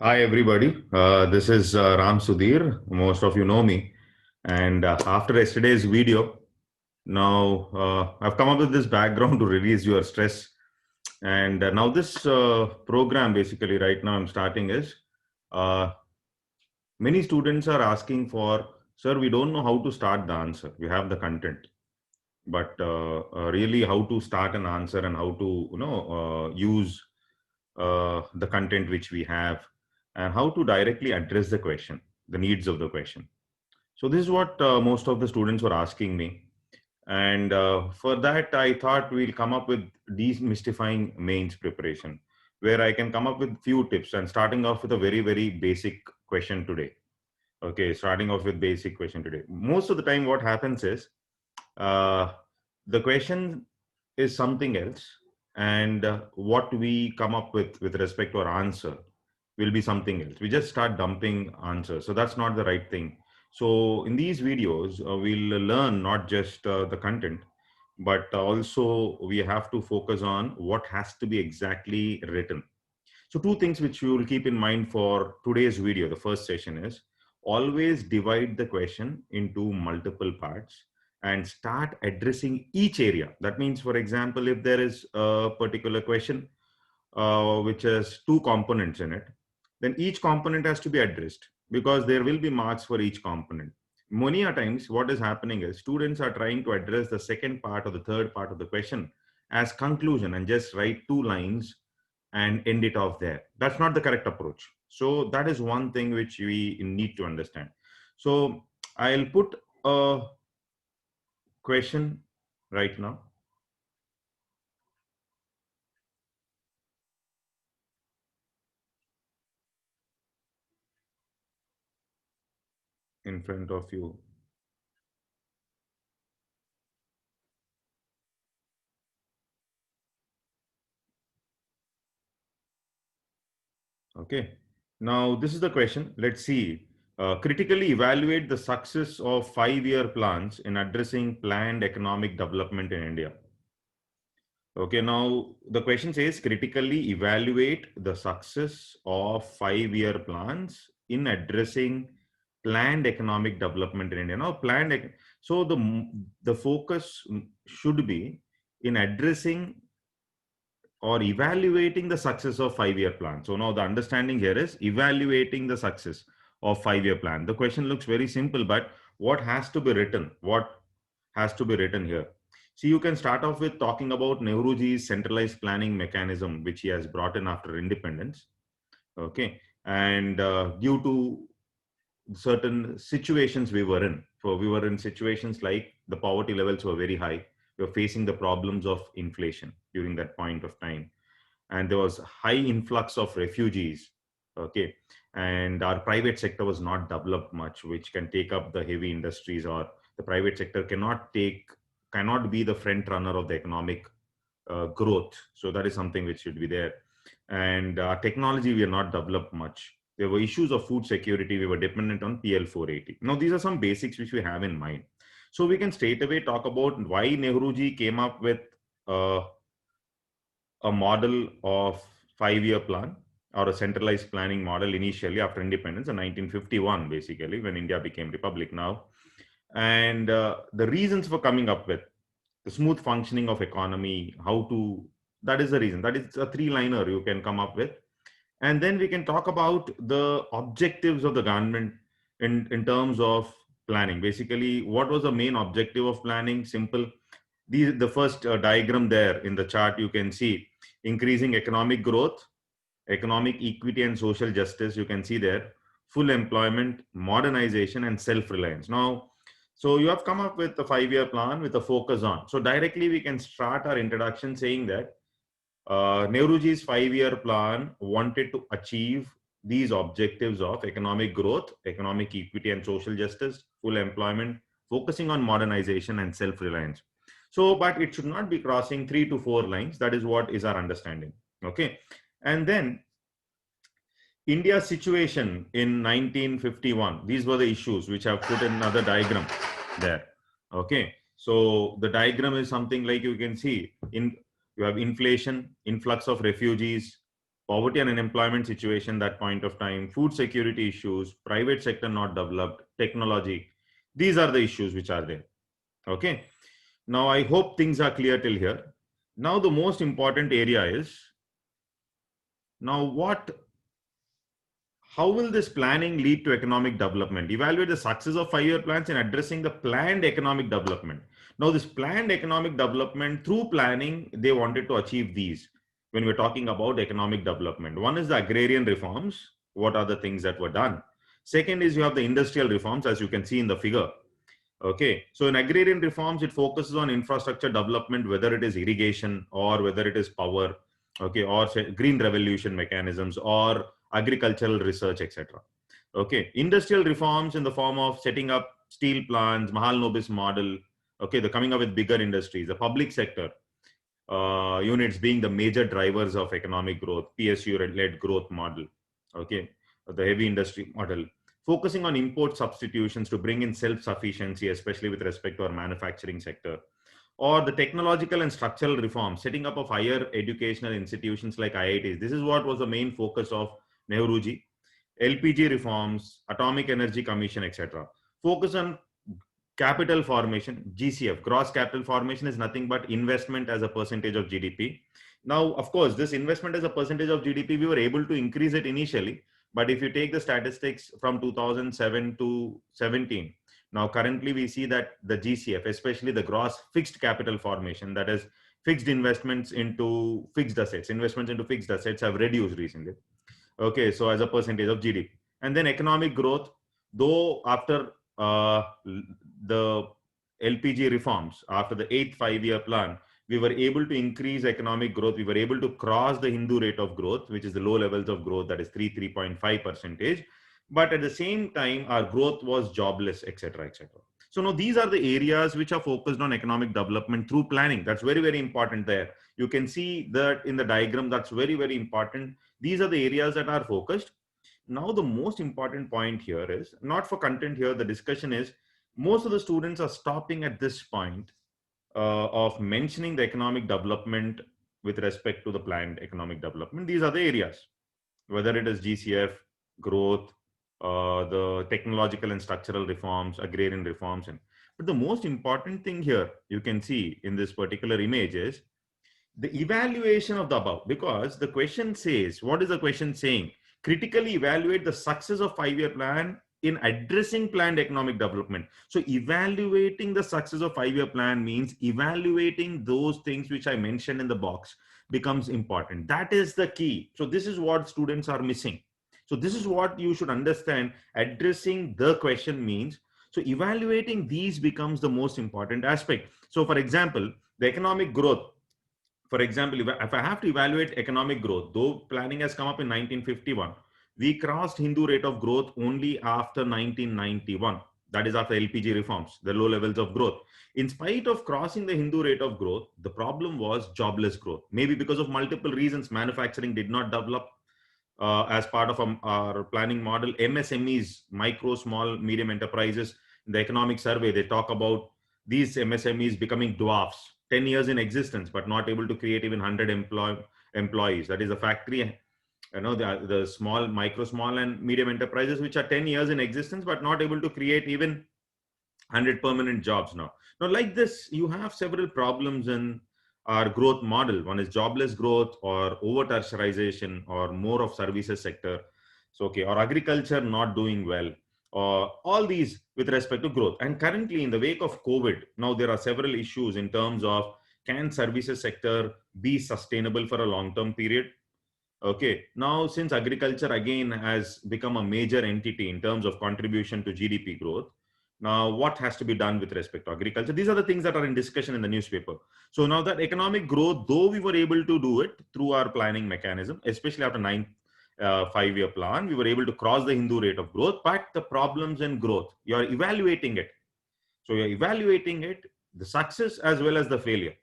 Hi, everybody. This is Ram Sudhir. Most of you know me. And after yesterday's video, now I've come up with this background to release your stress. And now this program, basically, right now I'm starting is uh, many students are asking for, sir, we don't know how to start the answer. We have the content, but really how to start an answer and how to, use the content which we have and how to directly address the question, the needs of the question. So this is what most of the students were asking me. And for that, I thought we'll come up with demystifying mains preparation, where I can come up with few tips and starting off with a very, very basic question today. Okay, starting off with basic question today. Most of the time, what happens is uh, the question is something else, and what we come up with respect to our answer will be something else. We just start dumping answers, so that's not the right thing. So in these videos, we'll learn not just the content, but also we have to focus on what has to be exactly written. So two things which you will keep in mind for today's video, the first session is always divide the question into multiple parts and start addressing each area. That means, for example, if there is a particular question which has two components in it, then each component has to be addressed because there will be marks for each component. Many a times, what is happening is students are trying to address the second part or the third part of the question as conclusion and just write two lines and end it off there. That's not the correct approach. So that is one thing which we need to understand. So I'll put a question right now in front of you. Okay. Now this is the question. Let's see. Critically evaluate the success of 5-year plans in addressing planned economic development in India. Okay, now the question says critically evaluate the success of 5-year plans in addressing planned economic development in India. Now, so the focus should be in addressing or evaluating the success of 5-year plan. So now the understanding here is evaluating the success of 5-year plan. The question looks very simple, but what has to be written? What has to be written here? See, you can start off with talking about Nehruji's centralized planning mechanism, which he has brought in after independence. Okay. And due to certain situations we were in, we were in situations like the poverty levels were very high. We were facing the problems of inflation during that point of time, and there was high influx of refugees. Okay. And our private sector was not developed much, which can take up the heavy industries, or the private sector cannot be the front runner of the economic growth. So that is something which should be there. And technology, we are not developed much. There were issues of food security. We were dependent on PL 480. Now these are some basics which we have in mind. So we can straight away talk about why Nehruji came up with uh, a model of 5-year plan, or a centralized planning model, initially after independence in 1951, basically when India became republic now. And the reasons for coming up with the smooth functioning of economy, how to, that is the reason. That is a three-liner you can come up with. And then we can talk about the objectives of the government in terms of planning. Basically, what was the main objective of planning? Simple. The first diagram there in the chart, you can see increasing economic growth, economic equity and social justice. You can see there full employment, modernization, and self-reliance. Now, so you have come up with a 5-year plan with a focus on. So directly we can start our introduction saying that Nehruji's 5-year plan wanted to achieve these objectives of economic growth, economic equity and social justice, full employment, focusing on modernization and self-reliance. So, but it should not be crossing 3 to 4 lines. That is what is our understanding. Okay. And then India's situation in 1951. These were the issues which I've put in another diagram there. Okay. So the diagram is something like you can see in, you have inflation, influx of refugees, poverty and unemployment situation that point of time, food security issues, private sector not developed, technology. These are the issues which are there. Okay. Now, I hope things are clear till here. Now, the most important area is now how will this planning lead to economic development? Evaluate the success of 5-year plans in addressing the planned economic development. Now, this planned economic development through planning, they wanted to achieve these when we're talking about economic development. One is the agrarian reforms. What are the things that were done? Second is you have the industrial reforms, as you can see in the figure. Okay, so in agrarian reforms, it focuses on infrastructure development, whether it is irrigation or whether it is power, okay, or green revolution mechanisms or agricultural research, etc. Okay, industrial reforms in the form of setting up steel plants, Mahalanobis model, okay, the coming up with bigger industries, the public sector units being the major drivers of economic growth, PSU-led growth model, okay, the heavy industry model, focusing on import substitutions to bring in self-sufficiency, especially with respect to our manufacturing sector, or the technological and structural reforms, setting up of higher educational institutions like IITs. This is what was the main focus of Nehruji. LPG reforms, Atomic Energy Commission, etc. Focus on capital formation, GCF, gross capital formation is nothing but investment as a percentage of GDP. Now, of course, this investment as a percentage of GDP, we were able to increase it initially. But if you take the statistics from 2007 to 17, now currently we see that the GCF, especially the gross fixed capital formation, that is fixed investments into fixed assets, investments into fixed assets have reduced recently. Okay, so as a percentage of GDP. And then economic growth, though after the LPG reforms, after the 8th 5-year plan, we were able to increase economic growth. We were able to cross the Hindu rate of growth, which is the low levels of growth, that is 3.5%. But at the same time, our growth was jobless, etc., etc. So now these are the areas which are focused on economic development through planning. That's very, very important there. You can see that in the diagram, that's very, very important. These are the areas that are focused. Now, the most important point here is not for content here. The discussion is most of the students are stopping at this point of mentioning the economic development with respect to the planned economic development. These are the areas, whether it is GCF, growth, the technological and structural reforms, agrarian reforms. But the most important thing here you can see in this particular image is the evaluation of the above, because the question says, what is the question saying? Critically evaluate the success of 5-year plan in addressing planned economic development. So evaluating the success of 5-year plan means evaluating those things which I mentioned in the box becomes important. That is the key. So this is what students are missing. So this is what you should understand. Addressing the question means, so evaluating these becomes the most important aspect. So for example, the economic growth, for example, if I have to evaluate economic growth, though planning has come up in 1951, we crossed Hindu rate of growth only after 1991. That is after LPG reforms, the low levels of growth. In spite of crossing the Hindu rate of growth, the problem was jobless growth. Maybe because of multiple reasons, manufacturing did not develop as part of our planning model. MSMEs, micro, small, medium enterprises, in the economic survey, they talk about these MSMEs becoming dwarfs, 10 years in existence, but not able to create even 100 employees. That is a factory, the small, micro, small and medium enterprises, which are 10 years in existence, but not able to create even 100 permanent jobs now. Now, like this, you have several problems in our growth model. One is jobless growth or over tertiarization or more of services sector. So, okay, or agriculture not doing well, or all these with respect to growth. And currently in the wake of COVID, now there are several issues in terms of, can services sector be sustainable for a long-term period? Okay, now since agriculture again has become a major entity in terms of contribution to GDP growth, now what has to be done with respect to agriculture? These are the things that are in discussion in the newspaper. So now that economic growth, though we were able to do it through our planning mechanism, especially after 5-year plan, we were able to cross the Hindu rate of growth, but the problems in growth, you're evaluating it. So you're evaluating it, the success as well as the failure.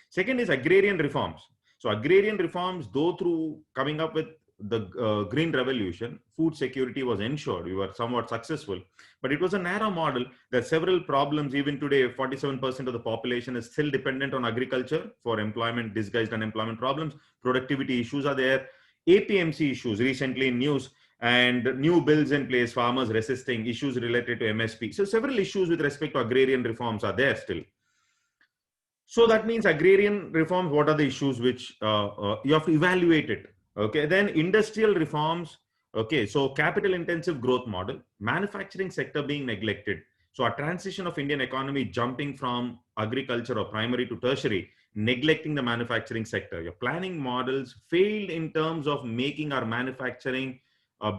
Second is agrarian reforms. So agrarian reforms, though through coming up with the green revolution, food security was ensured. We were somewhat successful, but it was a narrow model. There are several problems. Even today, 47% of the population is still dependent on agriculture for employment, disguised unemployment problems. Productivity issues are there. APMC issues recently in news, and new bills in place, farmers resisting, issues related to MSP. So several issues with respect to agrarian reforms are there still. So that means agrarian reforms, what are the issues which you have to evaluate it? Okay, then industrial reforms. Okay, so capital intensive growth model, manufacturing sector being neglected. So a transition of Indian economy jumping from agriculture or primary to tertiary, neglecting the manufacturing sector. Your planning models failed in terms of making our manufacturing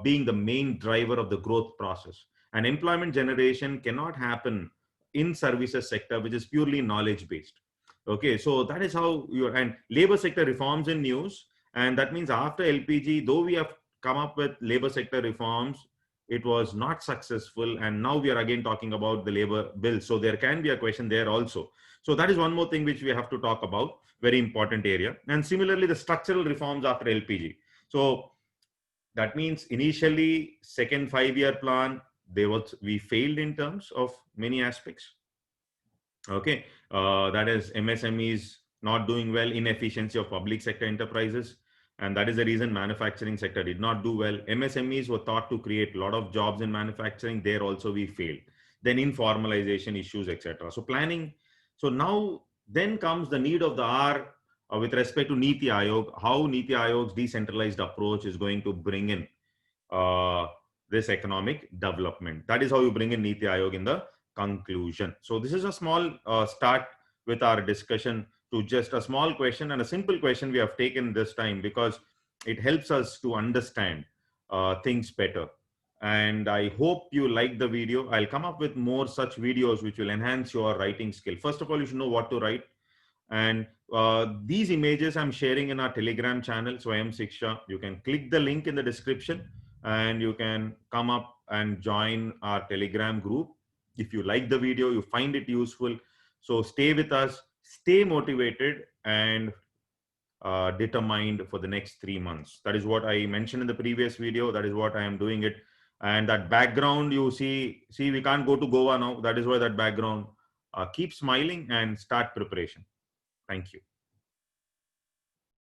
being the main driver of the growth process. And employment generation cannot happen in services sector, which is purely knowledge based. Okay, so that is how your and labor sector reforms in news, and that means after LPG, though we have come up with labor sector reforms, it was not successful, and now we are again talking about the labor bill. So there can be a question there also. So that is one more thing which we have to talk about, very important area. And similarly, the structural reforms after LPG. So that means initially second 5-year plan, we failed in terms of many aspects. Okay, that is MSMEs not doing well, inefficiency of public sector enterprises, and that is the reason manufacturing sector did not do well. MSMEs were thought to create a lot of jobs in manufacturing. There also we failed. Then informalization issues, etc. So planning. So now then comes the need of the hour with respect to Niti Aayog. How Niti Aayog's decentralized approach is going to bring in uh, this economic development. That is how you bring in Niti Aayog in the conclusion. So this is a small start with our discussion to just a small question and a simple question we have taken this time because it helps us to understand things better. And I hope you like the video. I'll come up with more such videos which will enhance your writing skill. First of all, you should know what to write. And these images I'm sharing in our Telegram channel, Swayam Shiksha. You can click the link in the description and you can come up and join our Telegram group. If you like the video, you find it useful. So stay with us, stay motivated and determined for the next 3 months. That is what I mentioned in the previous video. That is what I am doing it. And that background you see, we can't go to Goa now. That is why that background. Keep smiling and start preparation. Thank you.